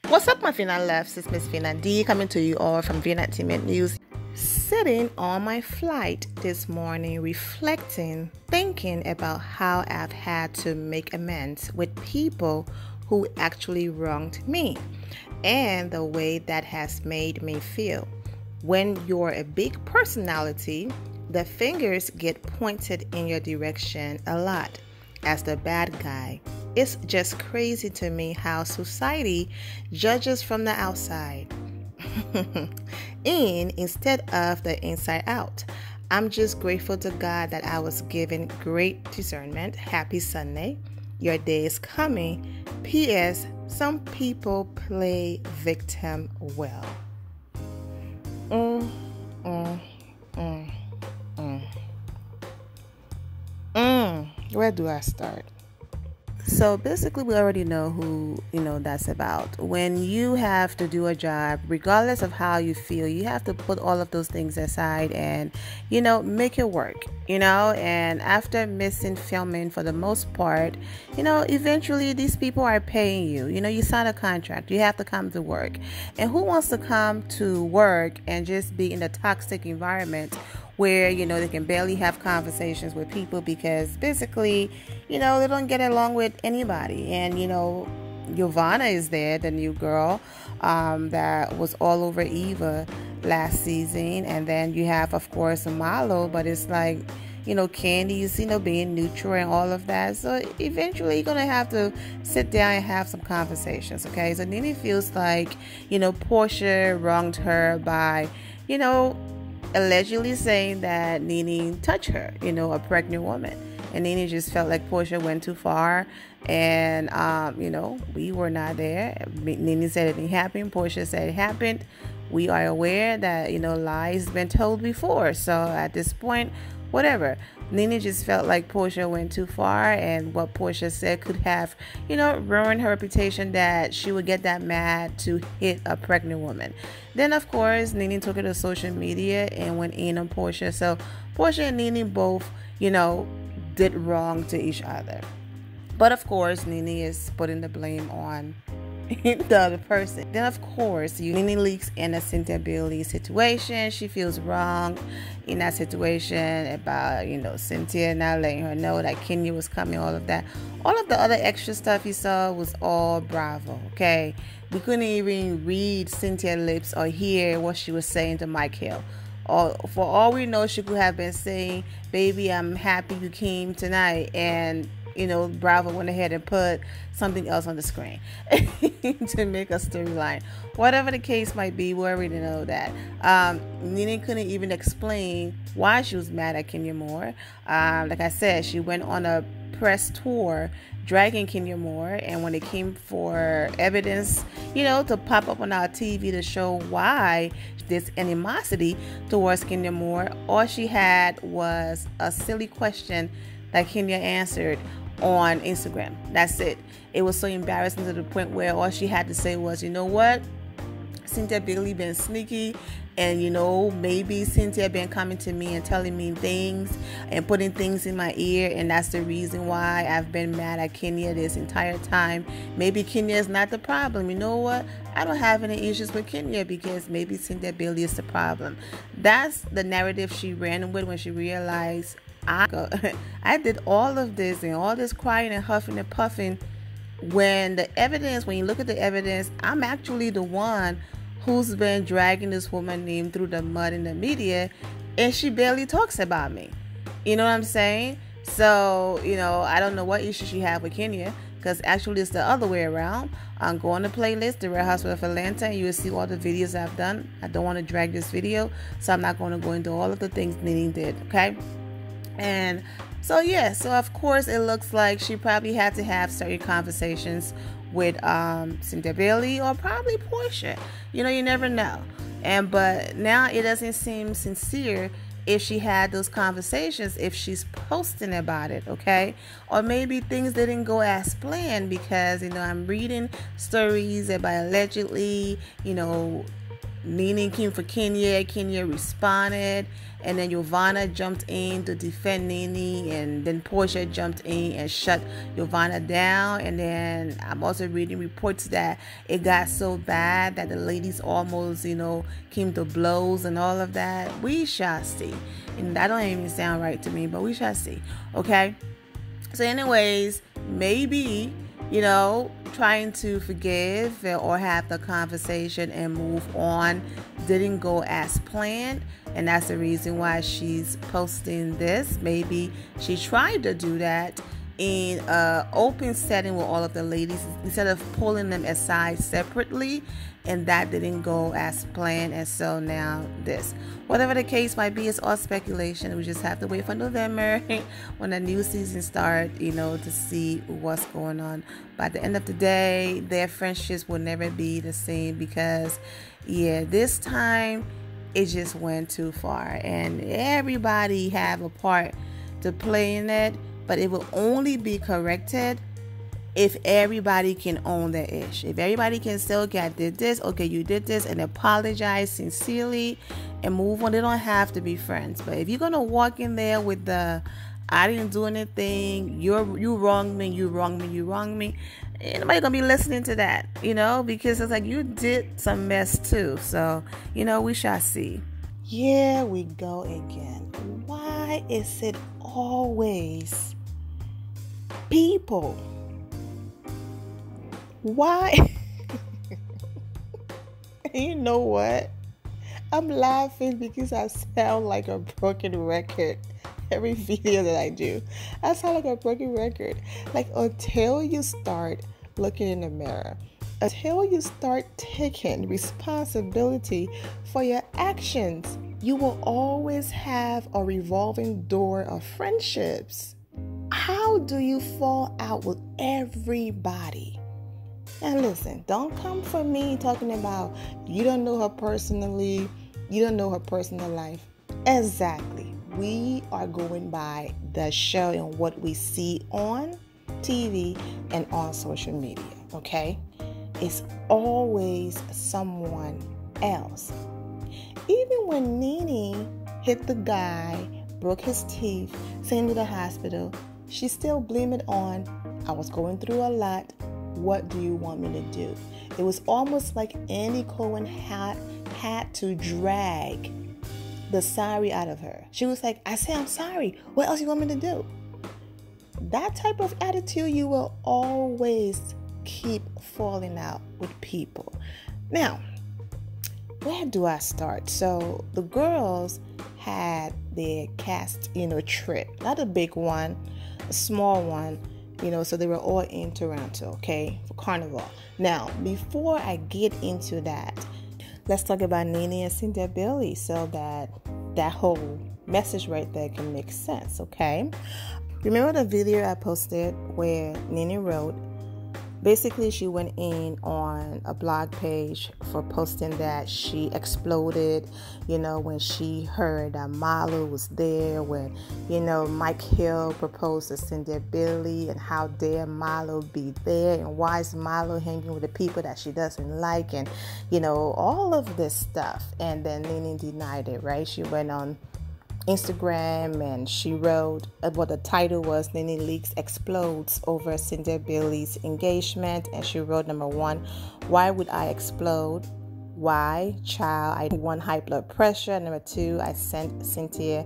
What's up, my Finan loves? It's Miss Finan D coming to you all from Finan Entertainment News. Sitting on my flight this morning, reflecting, thinking about how I've had to make amends with people who actually wronged me and the way that has made me feel. When you're a big personality, the fingers get pointed in your direction a lot as the bad guy. It's just crazy to me how society judges from the outside in instead of the inside out. I'm just grateful to God that I was given great discernment. Happy Sunday. Your day is coming. P.S. Some people play victim well. Where do I start? So basically, we already know who, that's about. When you have to do a job, regardless of how you feel, you have to put all of those things aside and, make it work, and after missing filming for the most part, eventually these people are paying you. You sign a contract, you have to come to work. And who wants to come to work and just be in a toxic environment where, they can barely have conversations with people because basically, they don't get along with anybody. And, Giovanna is there, the new girl that was all over Eva last season. And then you have, of course, Malo, but it's like, Candy's, being neutral and all of that. So eventually you're going to have to sit down and have some conversations, okay? So Nene feels like, Portia wronged her by, allegedly saying that Nene touched her, a pregnant woman. And Nene just felt like Portia went too far. And, we were not there. Nene said it didn't happen. Portia said it happened. We are aware that, lies been told before. So at this point, whatever. Nene just felt like Portia went too far, and what Portia said could have, ruined her reputation that she would get that mad to hit a pregnant woman. Then, of course, Nene took it to social media and went in on Portia. So Portia and Nene both, did wrong to each other. But of course, Nene is putting the blame on the other person. Then, of course, Nene leaks in a Cynthia Bailey situation. She feels wrong in that situation about, Cynthia not letting her know that Kenya was coming, all of that. All of the other extra stuff you saw was all Bravo, okay? We couldn't even read Cynthia's lips or hear what she was saying to Mike Hill. For all we know, she could have been saying, "Baby, I'm happy you came tonight," and Bravo went ahead and put something else on the screen to make a storyline. Whatever the case might be, we already know that. Nene couldn't even explain why she was mad at Kenya Moore. Like I said, she went on a press tour dragging Kenya Moore, and when it came for evidence, to pop up on our TV to show why this animosity towards Kenya Moore, all she had was a silly question that Kenya answered on Instagram. That's it. It was so embarrassing to the point where all she had to say was, you know what? Cynthia Bailey been sneaky, and maybe Cynthia been coming to me and telling me things and putting things in my ear, and that's the reason why I've been mad at Kenya this entire time. Maybe Kenya is not the problem. You know what? I don't have any issues with Kenya because maybe Cynthia Bailey is the problem. That's the narrative she ran with when she realized I did all of this and all this crying and huffing and puffing when you look at the evidence, I'm actually the one who's been dragging this woman name through the mud in the media, and she barely talks about me. You know what I'm saying? So, I don't know what issue she had with Kenya, because actually it's the other way around. Go on the playlist, The Real Housewives of Atlanta, and you will see all the videos I've done. I don't want to drag this video, so I'm not going to go into all of the things Nene did, okay? And so of course it looks like she probably had to have certain conversations with Cynthia Bailey or probably Portia. You never know. But now it doesn't seem sincere if she had those conversations, if she's posting about it, okay? Or maybe things didn't go as planned because, I'm reading stories about allegedly, Nene came for Kenya. Kenya responded, and then Giovanna jumped in to defend Nene, and then Portia jumped in and shut Giovanna down. And then I'm also reading reports that it got so bad that the ladies almost, came to blows and all of that. We shall see. And that don't even sound right to me, but we shall see. Okay? So anyways, maybe, trying to forgive or have the conversation and move on didn't go as planned. And that's the reason why she's posting this. Maybe she tried to do that in an open setting with all of the ladies instead of pulling them aside separately, and that didn't go as planned. And so now this, whatever the case might be, it's all speculation. We just have to wait for November when the new season starts, to see what's going on. But at the end of the day, their friendships will never be the same because this time it just went too far, and everybody have a part to play in it. But it will only be corrected if everybody can own their ish. If everybody can say, okay, I did this, okay, you did this, and apologize sincerely and move on. They don't have to be friends. But if you're going to walk in there with the, I didn't do anything, you wronged me, you wronged me, you wronged me, ain't nobody going to be listening to that, because it's like you did some mess too. So, we shall see. Here we go again. Why is it always people? Why? You know what? I'm laughing because I sound like a broken record every video that I do. I sound like a broken record. Like, until you start looking in the mirror, until you start taking responsibility for your actions, you will always have a revolving door of friendships. How do you fall out with everybody? And listen, don't come for me talking about you don't know her personally, you don't know her personal life. Exactly. We are going by the show and what we see on TV and on social media, okay? It's always someone else. Even when Nene hit the guy, broke his teeth, sent him to the hospital, she still blamed it on, I was going through a lot. What do you want me to do? It was almost like Andy Cohen had to drag the sorry out of her. She was like, I say I'm sorry. What else you want me to do? That type of attitude, you will always keep falling out with people. Now, where do I start? So the girls had their cast, trip. Not a big one, a small one, so they were all in Toronto, okay, for Carnival. Now, before I get into that, let's talk about Nene and Cynthia Bailey so that whole message right there can make sense, okay? Remember the video I posted where Nene wrote, basically she went in on a blog page for posting that she exploded, when she heard that Marlo was there, when, Mike Hill proposed to Cynthia Bailey, and how dare Marlo be there, and why is Marlo hanging with the people that she doesn't like, and, all of this stuff. And then Nene denied it, right? She went on Instagram and she wrote what the title was, Nene Leakes Explodes over Cynthia Bailey's engagement. And she wrote, number 1, why would I explode? Why? Child, I won high blood pressure. Number 2, I sent Cynthia,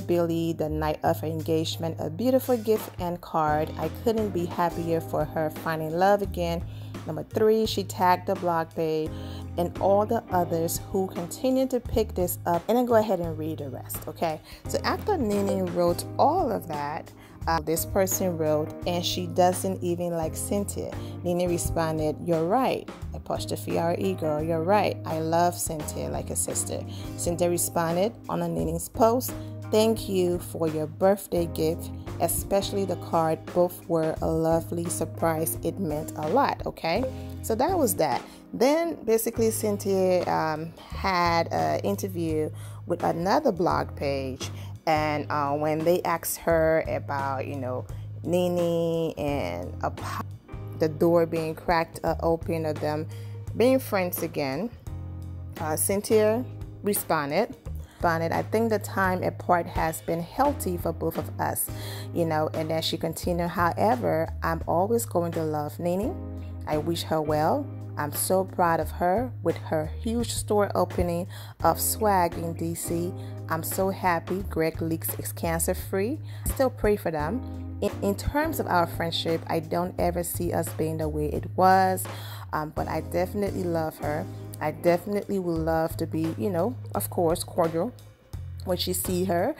Bailey, the night of her engagement, a beautiful gift and card. I couldn't be happier for her finding love again. Number 3, she tagged the blog page and all the others who continue to pick this up. And then go ahead and read the rest, okay? So after Nene wrote all of that, this person wrote, and she doesn't even like Cynthia. Nene responded, you're right. Apostrophe R-E, girl, you're right. I love Cynthia like a sister. Cynthia responded on a Nene's post, thank you for your birthday gift, especially the card. Both were a lovely surprise. It meant a lot, okay? So that was that. Then basically Cynthia had an interview with another blog page, and when they asked her about, Nene and the door being cracked open of them being friends again, Cynthia responded. I think the time apart has been healthy for both of us, and then she continued, however, I'm always going to love Nene. I wish her well. I'm so proud of her with her huge store opening of swag in DC. I'm so happy Greg Leaks is cancer free. Still pray for them. In terms of our friendship, I don't ever see us being the way it was, but I definitely love her. I definitely would love to be, of course, cordial when she see her.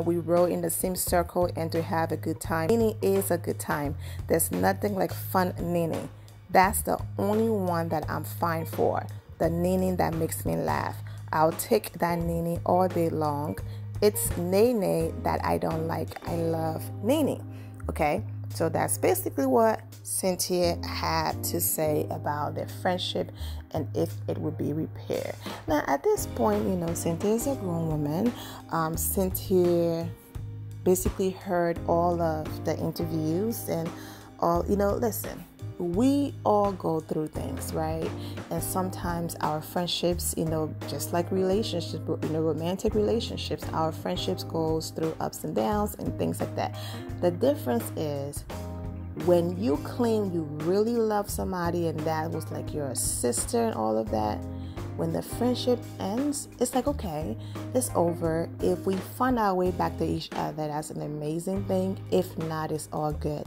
We roll in the same circle and to have a good time. Nene is a good time. There's nothing like fun Nene. That's the only one that I'm fine for. The Nene that makes me laugh. I'll take that Nene all day long. It's Nene that I don't like. I love Nene. Okay? So that's basically what Cynthia had to say about their friendship and if it would be repaired. Now, at this point, Cynthia is a grown woman. Cynthia basically heard all of the interviews and all, listen, we all go through things, right? And sometimes our friendships, just like relationships, romantic relationships, our friendships goes through ups and downs and things like that. The difference is when you claim you really love somebody and that was like your sister and all of that, when the friendship ends, it's like, okay, it's over. If we find our way back to each other, that's an amazing thing. If not, it's all good.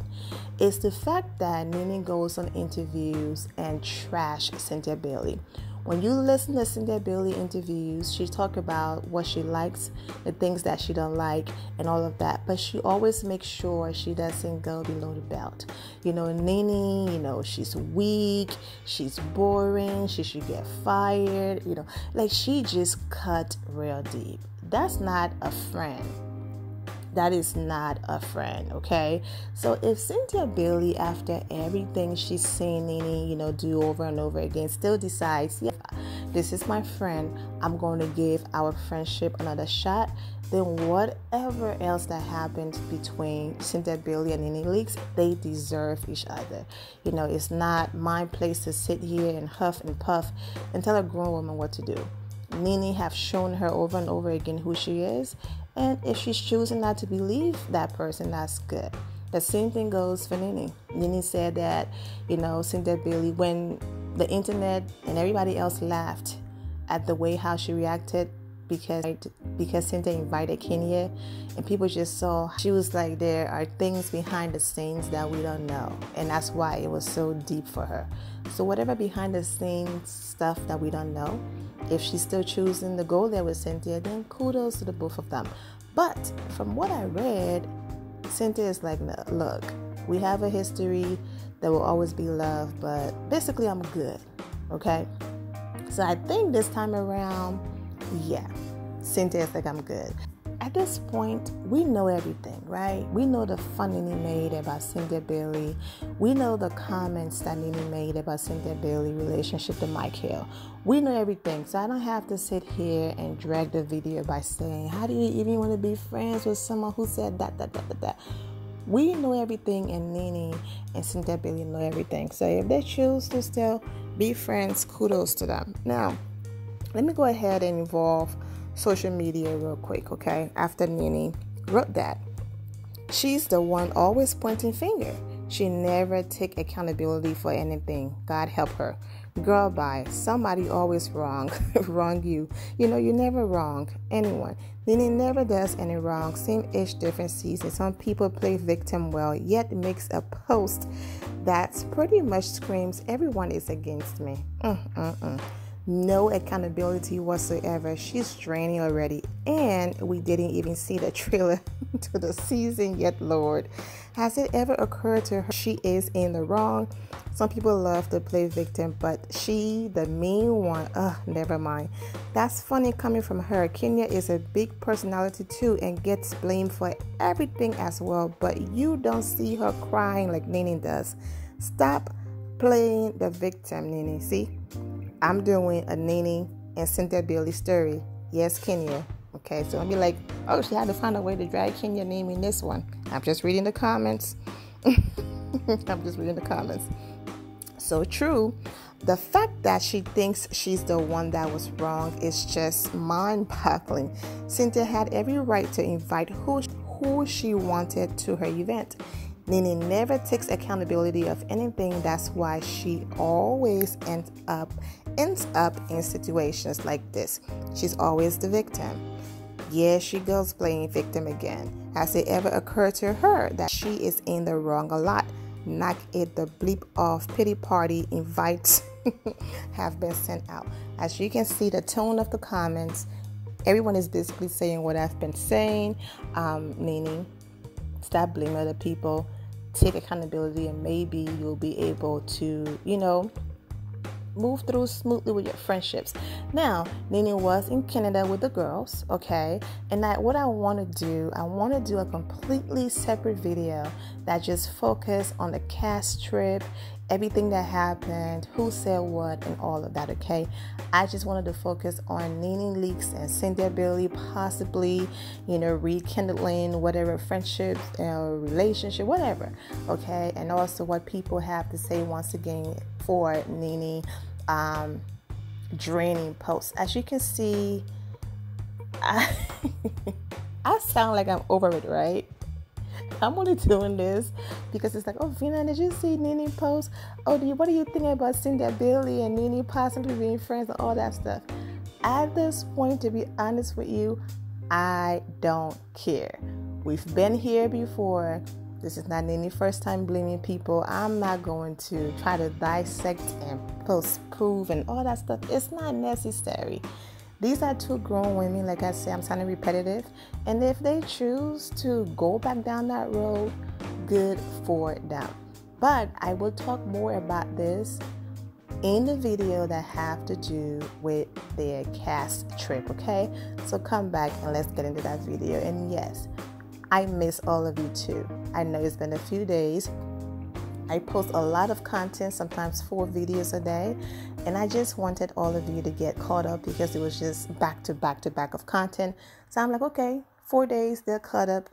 It's the fact that Nene goes on interviews and trash Cynthia Bailey. When you listen to Cynthia Bailey interviews, she talk about what she likes, the things that she don't like, and all of that. But she always makes sure she doesn't go below the belt. Nene, she's weak, she's boring, she should get fired. Like she just cut real deep. That's not a friend. That is not a friend, okay? So if Cynthia Bailey, after everything she's seen Nene, do over and over again, still decides, yeah, this is my friend, I'm going to give our friendship another shot, then whatever else that happened between Cynthia Bailey and Nene Leakes, they deserve each other. It's not my place to sit here and huff and puff and tell a grown woman what to do. Nene have shown her over and over again who she is. And if she's choosing not to believe that person, that's good. The same thing goes for Nene. Nene said that, Cynthia Bailey, when the internet and everybody else laughed at the way how she reacted because Cynthia invited Kenya, and people just saw, she was like, there are things behind the scenes that we don't know. And that's why it was so deep for her. So whatever behind the scenes stuff that we don't know, if she's still choosing to go there with Cynthia, then kudos to the both of them. But from what I read, Cynthia is like, no, look, we have a history, there will always be love, but basically I'm good, okay? So I think this time around, yeah, Cynthia is like, I'm good. At this point, we know everything, right? We know the fun Nene made about Cynthia Bailey. We know the comments that Nene made about Cynthia Bailey relationship to Mike Hill. We know everything, so I don't have to sit here and drag the video by saying, how do you even want to be friends with someone who said that? We know everything, and Nene and Cynthia Bailey know everything. So if they choose to still be friends, kudos to them. Now, let me go ahead and involve social media real quick, okay? After Nene wrote that, she's the one always pointing finger. She never take accountability for anything. God help her. Girl, bye. Somebody always wrong you. You never wrong anyone. Nene never does any wrong. Same age, different season. Some people play victim well, yet makes a post that pretty much screams, everyone is against me. No accountability whatsoever. She's draining already, and we didn't even see the trailer to the season yet, Lord. Has it ever occurred to her she is in the wrong? Some people love to play victim, but she, the mean one, never mind. That's funny coming from her. Kenya is a big personality too and gets blamed for everything as well, but you don't see her crying like Nene does. Stop playing the victim, Nene. See? I'm doing a Nene and Cynthia Bailey story. Yes, Kenya. Okay, so I'll be like, oh, she had to find a way to drag Kenya name in this one. I'm just reading the comments. I'm just reading the comments. So true. The fact that she thinks she's the one that was wrong is just mind-boggling. Cynthia had every right to invite who she wanted to her event. Nene never takes accountability of anything. That's why she always ends up in situations like this. She's always the victim. Yeah, she goes playing victim again. Has it ever occurred to her that she is in the wrong a lot? Knock it, the bleep of pity party invites have been sent out. As you can see, the tone of the comments, everyone is basically saying what I've been saying. Nene, stop blaming other people, take accountability, and maybe you'll be able to, move through smoothly with your friendships. Now, Nene was in Canada with the girls, okay? And what I want to do a completely separate video that just focus on the cast trip, everything that happened, who said what, and all of that, okay? I just wanted to focus on Nene Leakes and Cynthia Bailey possibly, rekindling whatever friendships, relationship, whatever, okay? And also what people have to say once again for Nene draining posts. As you can see, I sound like I'm over it, right? I'm only doing this because it's like, oh, Vina, did you see Nene post? Oh, what do you think about Cynthia Bailey and Nene possibly being friends and all that stuff? At this point, to be honest with you, I don't care. We've been here before. This is not Nene's first time blaming people. I'm not going to try to dissect and prove and all that stuff. It's not necessary. These are two grown women. Like I said, I'm sounding repetitive. And if they choose to go back down that road, good for them. But I will talk more about this in the video that have to do with their cast trip, okay? So come back and let's get into that video. And yes, I miss all of you too. I know it's been a few days. I post a lot of content, sometimes 4 videos a day, and I just wanted all of you to get caught up because it was just back to back of content. So I'm like, okay, 4 days, they're caught up.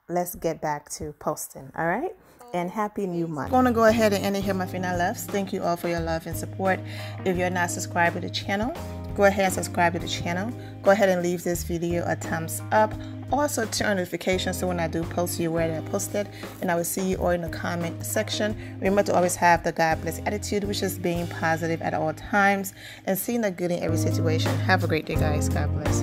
Let's get back to posting, all right? And happy new month. I'm going to go ahead and end it here, my Fina loves. Thank you all for your love and support. If you're not subscribed to the channel, go ahead and subscribe to the channel. Go ahead and leave this video a thumbs up. Also turn on notifications so when I do post, you're aware that I posted. And I will see you all in the comment section. Remember to always have the God bless attitude, which is being positive at all times and seeing the good in every situation. Have a great day, guys. God bless.